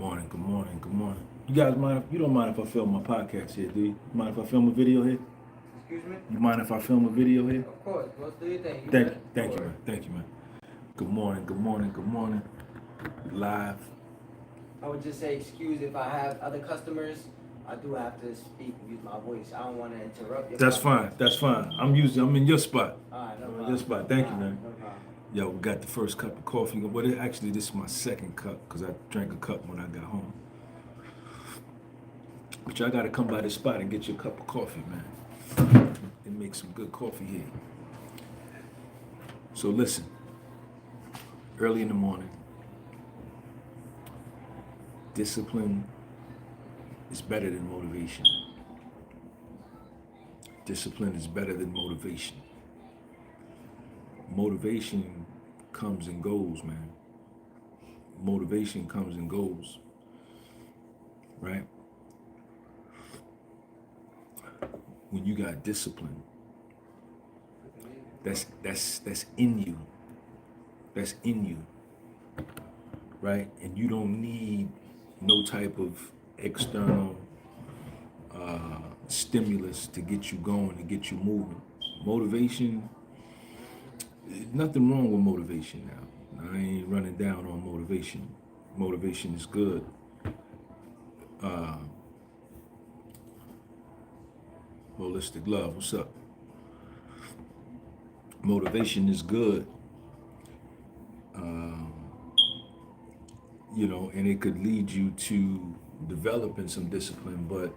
morning, good morning, good morning. You guys mind if you don't mind if I film my podcast here, do you? Mind if I film a video here? Excuse me? You mind if I film a video here? Of course. Let's do your thing. Thank you, man. Thank you, man. Good morning, good morning, good morning. Live. I would just say excuse if I have other customers. I do have to speak and use my voice. I don't want to interrupt you. That's fine. That's fine. I'm in your spot. All right, no I'm problem. in your spot. Thank you, man. No problem. Yo, we got the first cup of coffee. Well, actually, this is my second cup because I drank a cup when I got home. But y'all got to come by this spot and get your cup of coffee, man. And make some good coffee here. So listen, early in the morning, discipline is better than motivation. Discipline is better than motivation. Motivation comes and goes, man. Motivation comes and goes, right? When you got discipline, that's in you. That's in you, right? And you don't need no type of external stimulus to get you going, to get you moving. Motivation, nothing wrong with motivation now. I ain't running down on motivation. Motivation is good. Holistic Love, what's up? Motivation is good. And it could lead you to developing some discipline, but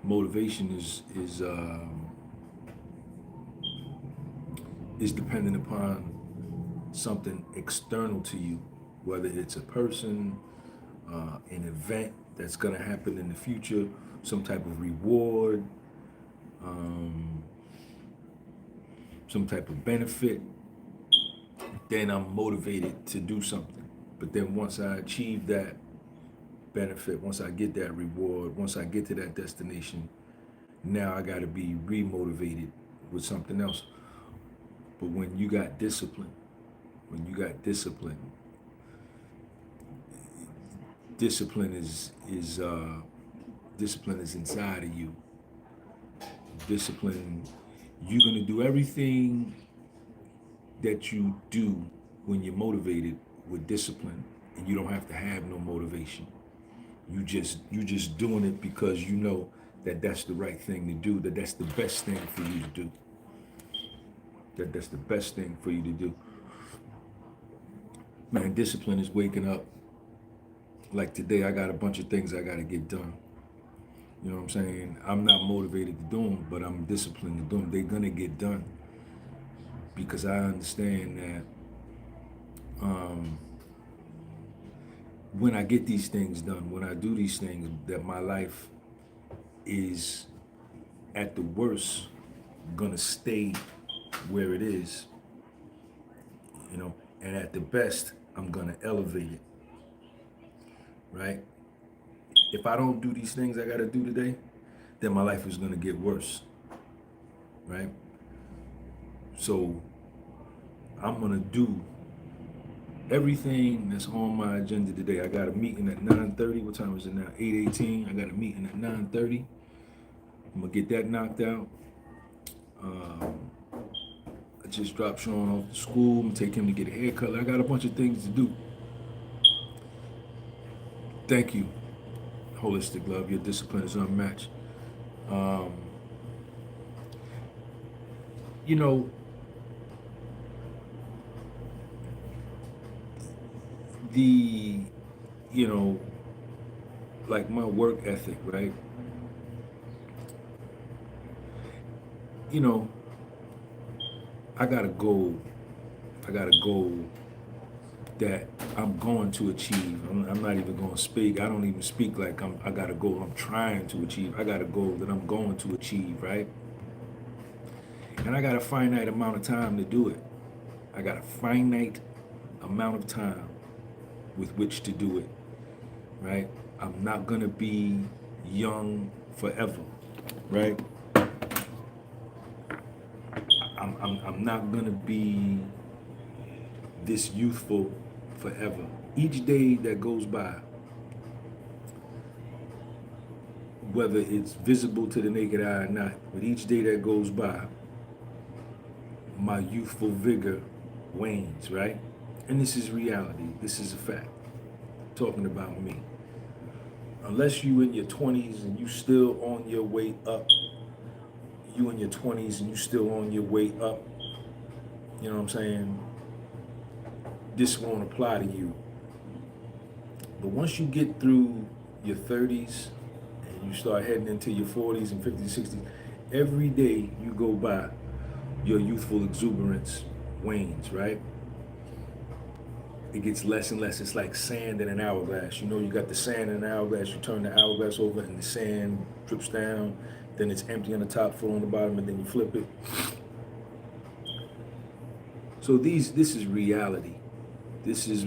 motivation is dependent upon something external to you, whether it's a person, an event that's going to happen in the future, some type of reward, some type of benefit. Then I'm motivated to do something. But then once I achieve that benefit, once I get that reward, once I get to that destination, now I got to be remotivated with something else. But when you got discipline, discipline is inside of you. Discipline, you're gonna do everything that you do when you're motivated with discipline, and you don't have to have no motivation. You just doing it because you know that that's the right thing to do, that's the best thing for you to do. That's the best thing for you to do. Man, discipline is waking up. Like today, I got a bunch of things I got to get done. You know what I'm saying? I'm not motivated to do them, but I'm disciplined to do them. They're going to get done because I understand that when I get these things done, when I do these things, that my life is at the worst going to stay where it is, and at the best, I'm going to elevate it, right? If I don't do these things I got to do today, then my life is going to get worse, right? So I'm going to do everything that's on my agenda today. I got a meeting at 9:30. What time is it now? 8:18. I got a meeting at 9:30. I'm going to get that knocked out. I just dropped Sean off to school. I'm going to take him to get a haircut. I got a bunch of things to do. Thank you. Holistic Love, your discipline is unmatched. Like my work ethic, right? I got a goal that I'm going to achieve. I'm not even going to speak. I don't even speak like I got a goal I'm trying to achieve. I got a goal that I'm going to achieve, right? And I got a finite amount of time to do it. I got a finite amount of time with which to do it, right? I'm not going to be young forever, right? I'm not going to be this youthful forever. Each day that goes by, whether it's visible to the naked eye or not. But each day that goes by, my youthful vigor wanes, right? And this is reality. This is a fact. Talking about me. Unless you in your 20s and you still on your way up, you in your 20s and you still on your way up, you know what I'm saying? This won't apply to you. But once you get through your 30s and you start heading into your 40s and 50s, 60s, every day you go by, your youthful exuberance wanes, right? It gets less and less. It's like sand in an hourglass. You know, you got the sand in an hourglass, you turn the hourglass over and the sand drips down, then it's empty on the top, full on the bottom, and then you flip it. So this is reality. This is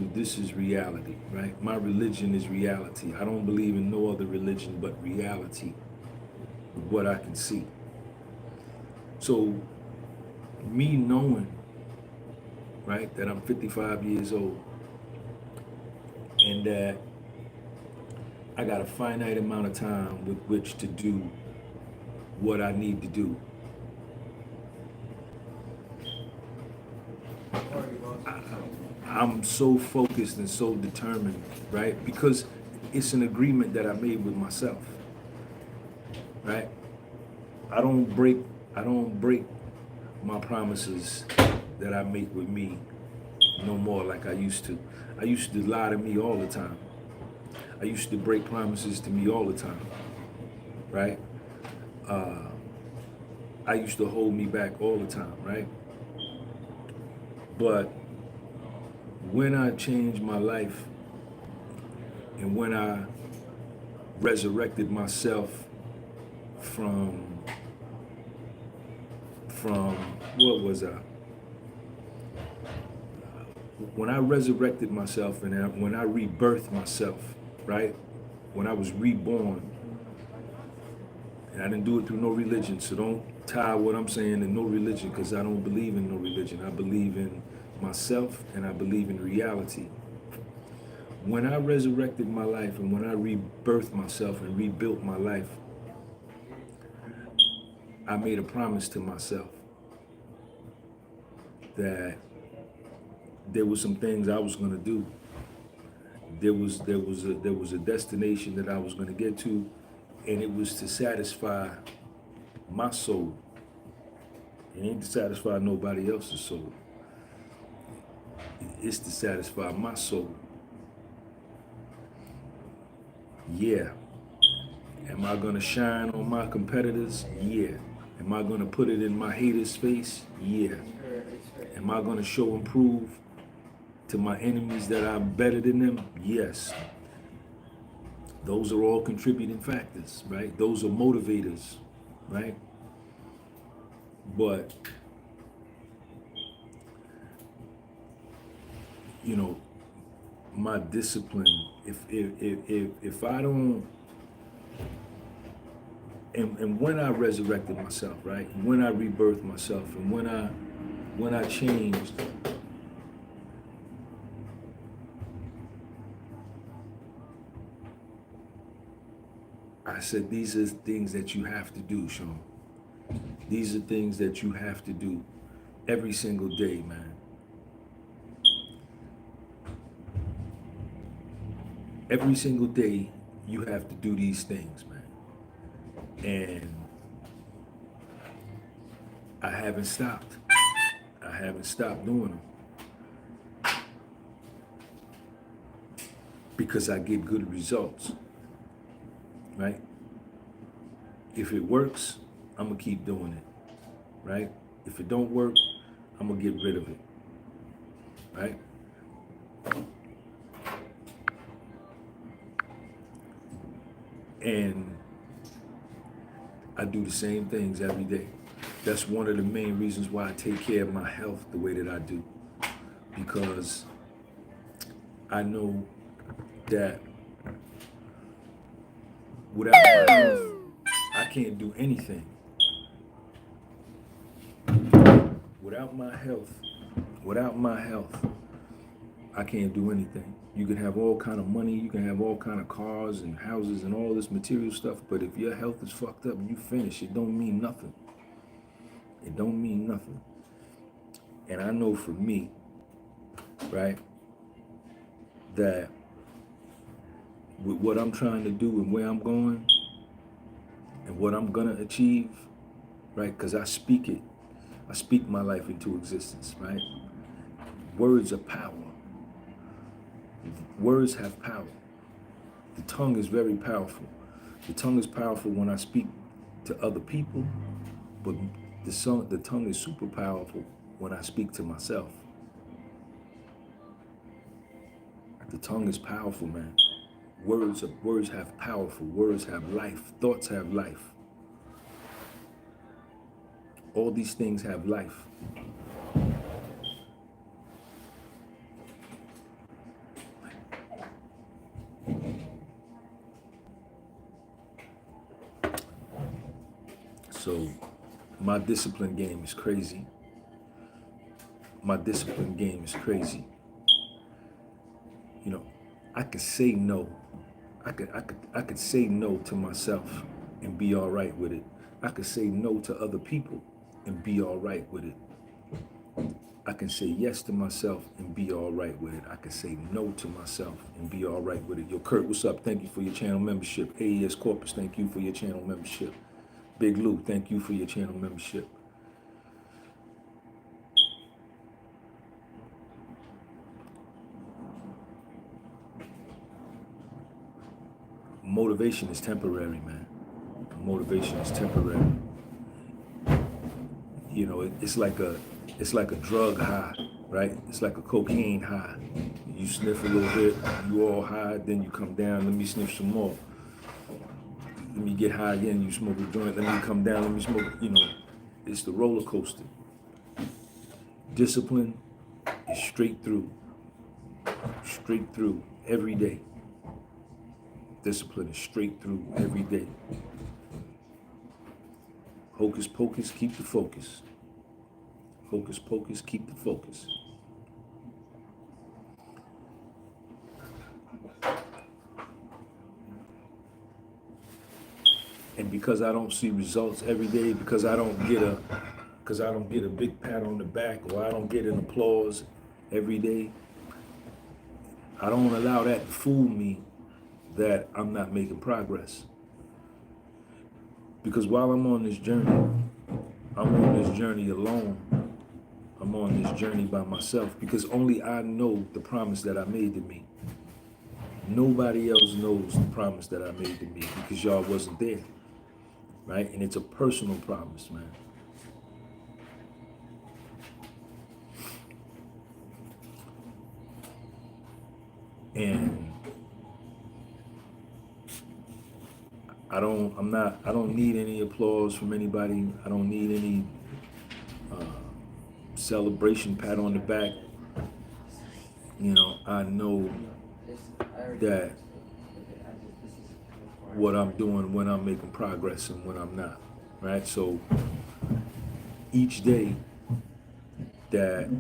reality, right? My religion is reality. I don't believe in no other religion but reality, what I can see. So me knowing, right, that I'm 55 years old and that I got a finite amount of time with which to do what I need to do. I'm so focused and so determined, right? Because it's an agreement that I made with myself, right? I don't break my promises that I make with me no more like I used to. I used to lie to me all the time. I used to break promises to me all the time, right? I used to hold me back all the time, right? But when I changed my life and when I resurrected myself from what was I? When I resurrected myself and when I rebirthed myself, right? When I was reborn, and I didn't do it through no religion, so don't tie what I'm saying to no religion, because I don't believe in no religion. I believe in myself and I believe in reality. When I resurrected my life and when I rebirthed myself and rebuilt my life, I made a promise to myself that there was some things I was going to do. There was a destination that I was going to get to, and it was to satisfy my soul. It ain't to satisfy nobody else's soul. It's to satisfy my soul. Yeah. Am I going to shine on my competitors? Yeah. Am I going to put it in my haters' face? Yeah. Am I going to show and prove to my enemies that I'm better than them? Yes. Those are all contributing factors, right? Those are motivators, right? But, you know, my discipline, if I don't, and when I resurrected myself, right? When I rebirthed myself and when I changed, I said, these are things that you have to do, Sean. These are things that you have to do every single day, man. Every single day, you have to do these things, man. And I haven't stopped. I haven't stopped doing them. Because I get good results, right? If it works, I'm gonna keep doing it, right? If it don't work, I'm gonna get rid of it, right? And I do the same things every day. That's one of the main reasons why I take care of my health the way that I do. Because I know that without my health, I can't do anything. Without my health, I can't do anything. You can have all kind of money, you can have all kind of cars and houses and all this material stuff, but if your health is fucked up and you finish, it don't mean nothing. It don't mean nothing. And I know for me, right, that with what I'm trying to do and where I'm going and what I'm gonna achieve, right, because I speak it. I speak my life into existence, right? Words are power. Words have power. The tongue is very powerful. The tongue is powerful when I speak to other people, but the tongue is super powerful when I speak to myself. The tongue is powerful, man. Words have powerful. Words have life. Thoughts have life. All these things have life. So my discipline game is crazy. My discipline game is crazy. You know, I could say no. I could say no to myself and be all right with it. I could say no to other people and be all right with it. I can say yes to myself and be all right with it. I can say no to myself and be all right with it. Yo, Kurt, what's up? Thank you for your channel membership. AES Corpus, thank you for your channel membership. Big Lou, thank you for your channel membership. Motivation is temporary, man. Motivation is temporary. You know, it's like a drug high, right? It's like a cocaine high. You sniff a little bit, you all high, then you come down, let me sniff some more. Let me get high again, you smoke a joint, let me come down, let me smoke, you know, it's the roller coaster. Discipline is straight through, every day. Discipline is straight through every day. Hocus pocus, keep the focus. Hocus pocus, keep the focus. And because I don't see results every day, because I don't get a big pat on the back, or I don't get an applause every day, I don't allow that to fool me that I'm not making progress. Because while I'm on this journey, I'm on this journey alone. I'm on this journey by myself because only I know the promise that I made to me. Nobody else knows the promise that I made to me because y'all wasn't there, right? And it's a personal promise, man. And I don't need any applause from anybody. I don't need any celebration, pat on the back. You know, I know that what I'm doing when I'm making progress and when I'm not, right? So each day that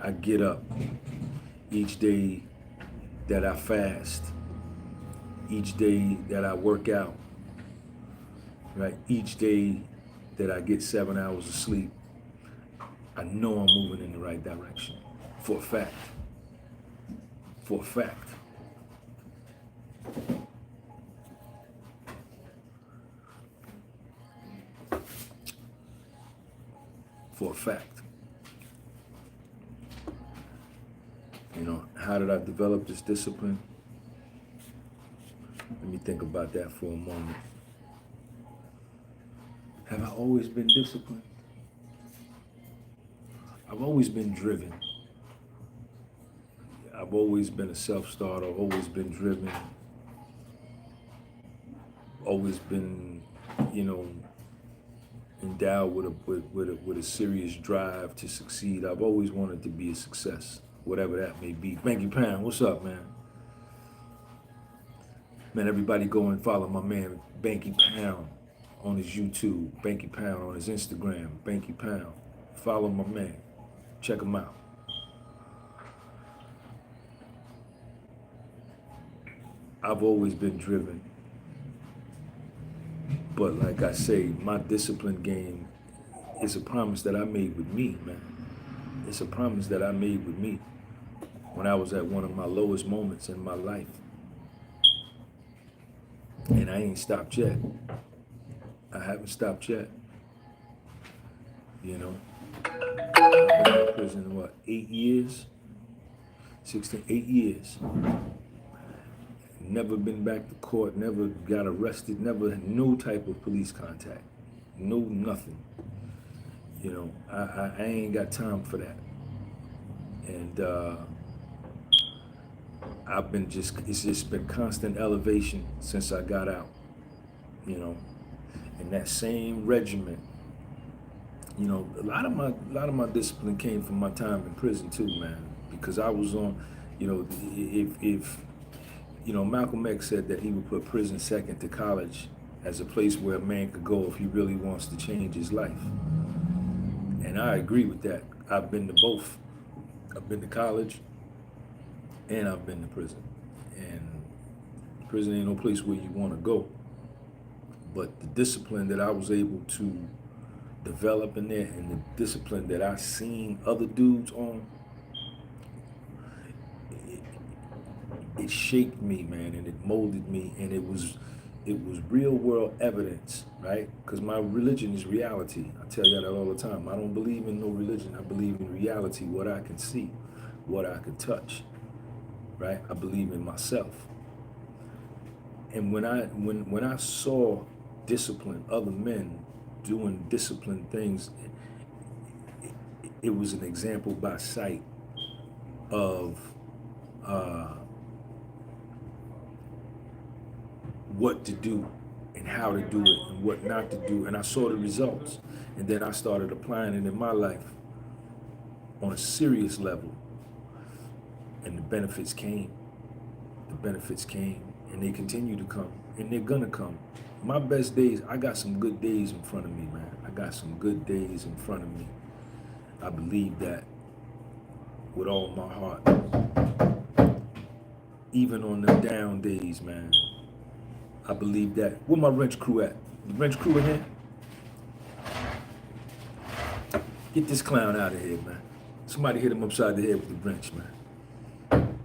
I get up, each day that I fast, each day that I work out, right? Each day that I get 7 hours of sleep, I know I'm moving in the right direction, for a fact. For a fact. For a fact. You know, how did I develop this discipline? Let me think about that for a moment. Have I always been disciplined? I've always been driven. I've always been a self-starter, always been driven, always been, you know, endowed with a serious drive to succeed. I've always wanted to be a success, whatever that may be. Banky Pound, what's up, man? Man, everybody go and follow my man Banky Pound on his YouTube, Banky Pound on his Instagram, Banky Pound. Follow my man. Check him out. I've always been driven. But like I say, my discipline game is a promise that I made with me, man. It's a promise that I made with me when I was at one of my lowest moments in my life. And I ain't stopped yet. I haven't stopped yet. You know, I've been in prison, what, 8 years? 8 years. Never been back to court, never got arrested, never had no type of police contact. No, nothing. You know, I ain't got time for that. And it's just been constant elevation since I got out, you know. And that same regimen, you know, a lot of my discipline came from my time in prison too, man. Because I was on, you know, if you know, Malcolm X said that he would put prison second to college as a place where a man could go if he really wants to change his life. And I agree with that. I've been to both. I've been to college and I've been to prison. And prison ain't no place where you want to go. But the discipline that I was able to develop in there and the discipline that I seen other dudes on, it shaped me, man, and it molded me, and it was real world evidence, right? Because my religion is reality. I tell you that all the time. I don't believe in no religion. I believe in reality, what I can see, what I can touch, right? I believe in myself. And when I saw discipline, other men doing disciplined things, it was an example by sight of what to do and how to do it and what not to do. And I saw the results. And then I started applying it in my life on a serious level. And the benefits came. The benefits came. And they continue to come. And they're gonna come. My best days, I got some good days in front of me, man. I got some good days in front of me. I believe that with all my heart. Even on the down days, man. I believe that. Where my wrench crew at? The wrench crew in here? Get this clown out of here, man. Somebody hit him upside the head with the wrench, man.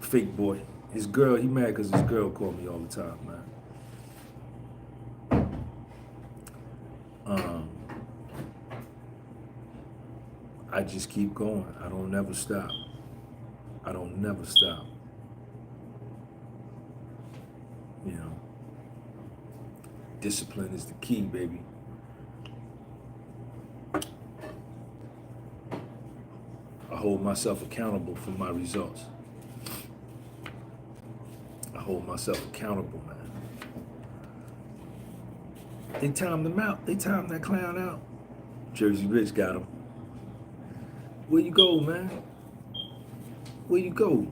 Fake boy. His girl, he mad because his girl called me all the time, man. I just keep going. I don't never stop. I don't never stop. You know, discipline is the key, baby. I hold myself accountable for my results. I hold myself accountable, man. They timed him out. They timed that clown out. Jersey Rich got him. Where you go, man? Where you go?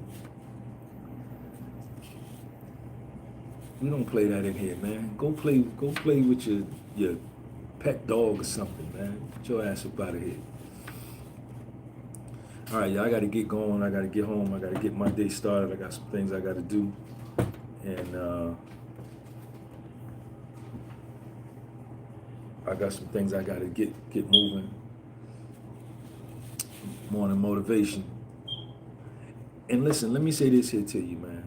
We don't play that in here, man. Go play with your pet dog or something, man. Get your ass up out of here. All right, y'all, I gotta get going. I gotta get home. I gotta get my day started. I got some things I gotta do. And I got some things I gotta get moving. Morning motivation. And listen, let me say this here to you, man.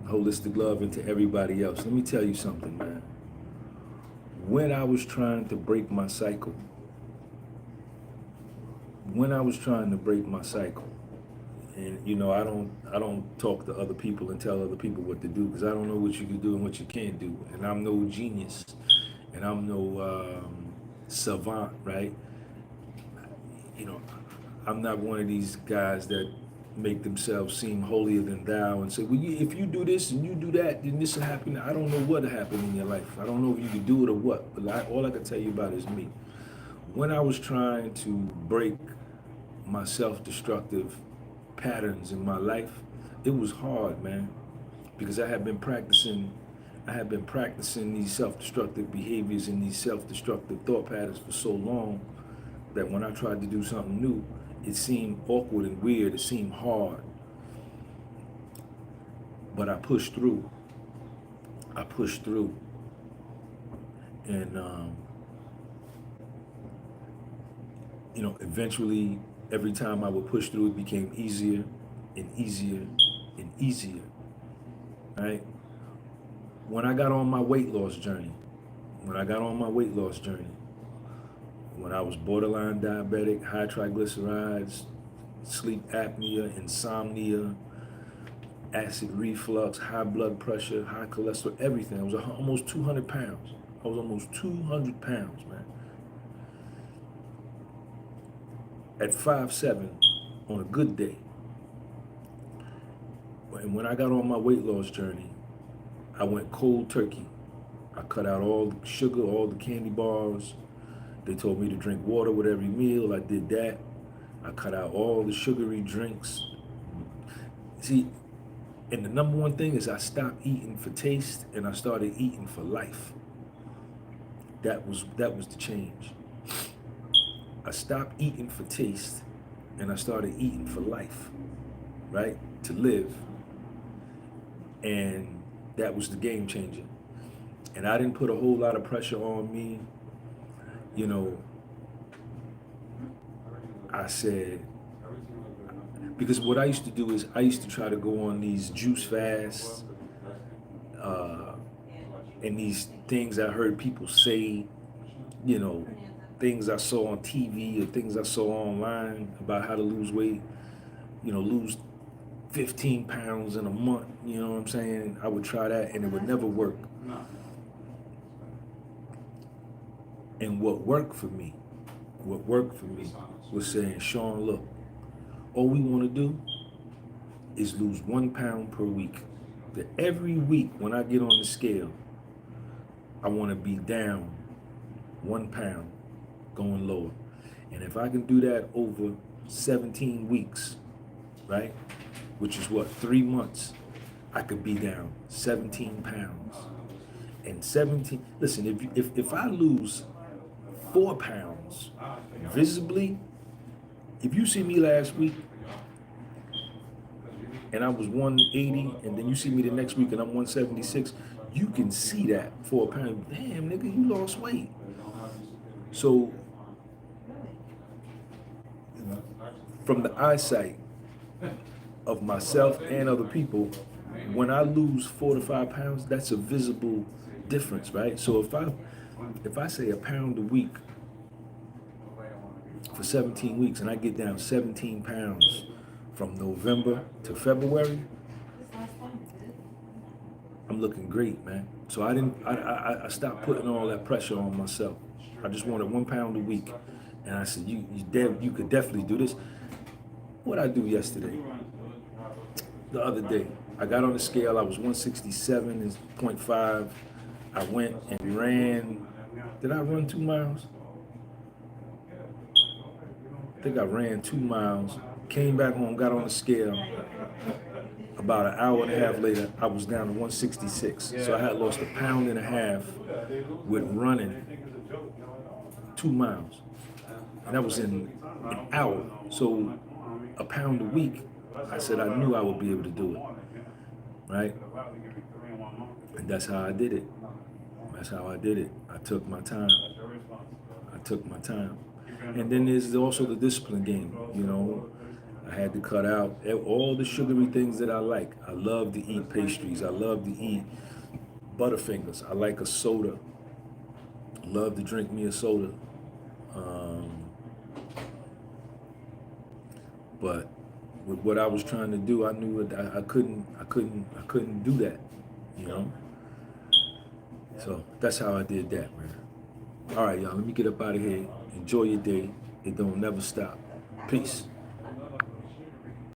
Holistic love into everybody else. Let me tell you something, man. When I was trying to break my cycle, and you know, I don't talk to other people and tell other people what to do, because I don't know what you can do and what you can't do, and I'm no genius, and I'm no savant, right? You know, I'm not one of these guys that make themselves seem holier than thou and say, well, if you do this and you do that, then this will happen. I don't know what will happen in your life. I don't know if you can do it or what, but all I can tell you about is me. When I was trying to break my self-destructive patterns in my life, it was hard, man, because I had been practicing these self-destructive behaviors and these self-destructive thought patterns for so long that when I tried to do something new, it seemed awkward and weird. It seemed hard. but I pushed through. I pushed through, and you know, eventually, every time I would push through, it became easier and easier and easier. Right? When I got on my weight loss journey, when I got on my weight loss journey, when I was borderline diabetic, high triglycerides, sleep apnea, insomnia, acid reflux, high blood pressure, high cholesterol, everything. I was almost 200 pounds. I was almost 200 pounds, man. At 5'7", on a good day. And when I got on my weight loss journey, I went cold turkey. I cut out all the sugar, all the candy bars. They told me to drink water with every meal. I did that. I cut out all the sugary drinks. See, and the number one thing is I stopped eating for taste and I started eating for life. That was the change. I stopped eating for taste and I started eating for life, right? To live. And that was the game changer. And I didn't put a whole lot of pressure on me. You know, I said, because what I used to do is I used to try to go on these juice fasts and these things I heard people say, you know, things I saw on TV or things I saw online about how to lose weight, you know, lose 15 pounds in a month, you know what I'm saying? I would try that and it would never work. And what worked for me was saying, Sean, look, all we want to do is lose 1 pound per week. That every week when I get on the scale, I want to be down 1 pound, going lower. And if I can do that over 17 weeks, right, which is what, 3 months, I could be down 17 pounds. And 17, listen, if I lose 4 pounds visibly, if you see me last week and I was 180 and then you see me the next week and I'm 176, you can see that 4 pounds. Damn, nigga, you lost weight. So from the eyesight of myself and other people, when I lose 4 to 5 pounds, that's a visible difference, right? So if I say a pound a week for 17 weeks and I get down 17 pounds from November to February, I'm looking great, man. So I stopped putting all that pressure on myself. I just wanted 1 pound a week. And I said, you could definitely do this. What'd I do yesterday? The other day, I got on the scale, I was 167.5. I went and ran, did I run 2 miles? I think I ran 2 miles, came back home, got on the scale. About an hour and a half later, I was down to 166. So I had lost 1.5 pounds with running 2 miles. And that was in an hour. So a pound a week, I said I knew I would be able to do it, right? And that's how I did it. That's how I did it. I took my time. And then there's also the discipline game, you know. I had to cut out all the sugary things that I like. I love to eat pastries. I love to eat Butterfingers. I like a soda. Love to drink me a soda. But with what I was trying to do, I knew that I couldn't do that, you know. So that's how I did that, man. All right, y'all. Let me get up out of here. Enjoy your day. It don't never stop. Peace.